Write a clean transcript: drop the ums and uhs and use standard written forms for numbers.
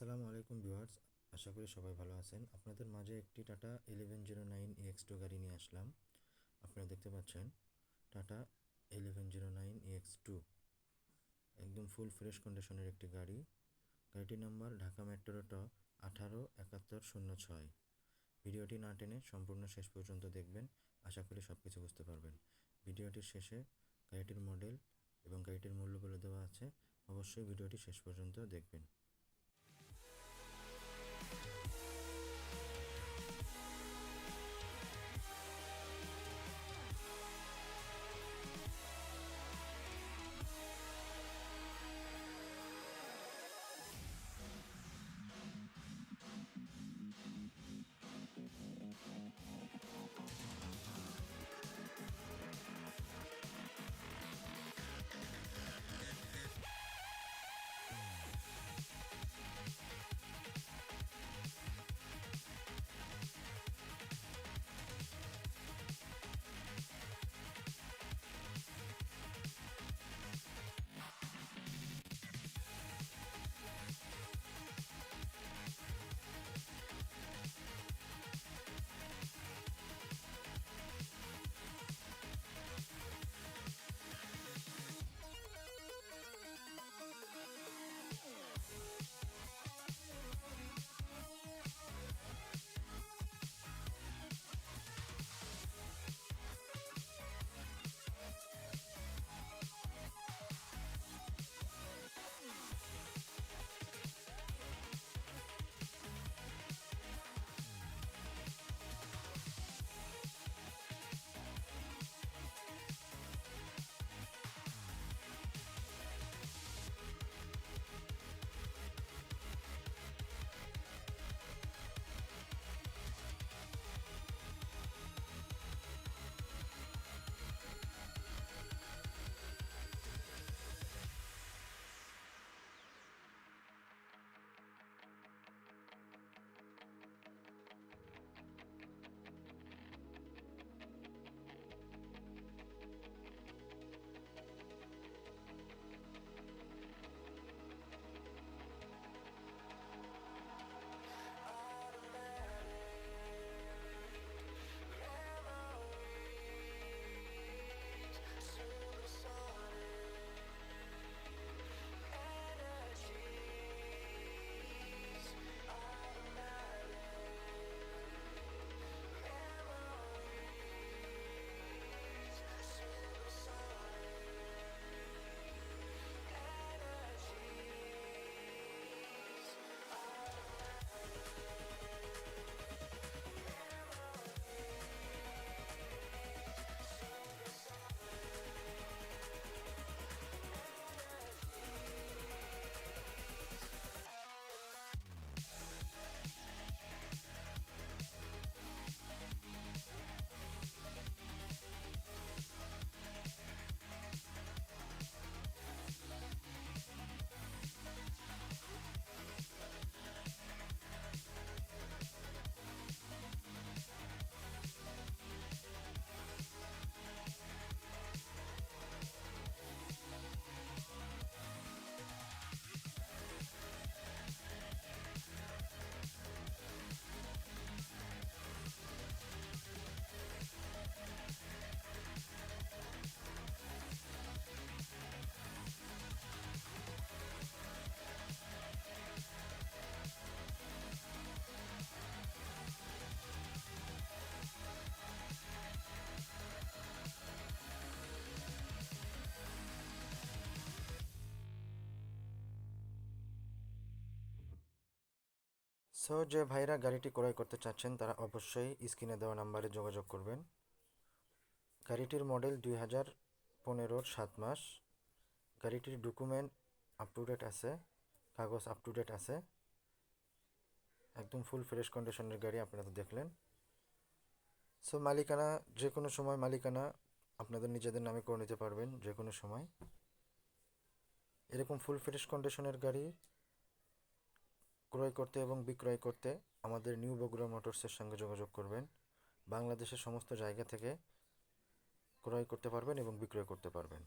আসসালামু আলাইকুম ভিউয়ার্স, আশা করি সবাই ভালো আছেন। আপনাদের মাঝে একটি টাটা 1109 EX2 গাড়ি নিয়ে আসলাম। আপনারা দেখতে পাচ্ছেন টাটা 1109 EX2 একদম ফুল ফ্রেশ কন্ডিশনের একটি গাড়ি। গাড়িটির নাম্বার ঢাকা মেট্রো ট 187106। ভিডিওটি না টেনে সম্পূর্ণ শেষ পর্যন্ত দেখবেন, আশা করি সব কিছু বুঝতে পারবেন। ভিডিওটির শেষে গাড়িটির মডেল এবং গাড়িটির মূল্য বলে দেওয়া আছে, অবশ্যই ভিডিওটি শেষ পর্যন্ত দেখবেন। যে ভাইরা গাড়িটি ক্রয় করতে চাচ্ছেন তারা অবশ্যই স্ক্রিনে দেওয়া নাম্বারে যোগাযোগ করবেন। গাড়িটির মডেল 2015-র 7 মাস। গাড়িটির ডকুমেন্ট আপ টু ডেট আছে, কাগজ আপ টু ডেট আছে, একদম ফুল ফ্রেশ কন্ডিশনের গাড়ি। আপনারা তো দেখলেন। মালিকানা যে কোনো সময় মালিকানা আপনাদের নিজেদের নামে করে নিতে পারবেন যে কোনো সময়। এরকম ফুল ফ্রেশ কন্ডিশনের গাড়ি ক্রয় করতে এবং বিক্রয় করতে আমাদের নিউ বগুড়া মোটরসের সঙ্গে যোগাযোগ করবেন। বাংলাদেশের সমস্ত জায়গা থেকে ক্রয় করতে পারবেন এবং বিক্রয় করতে পারবেন।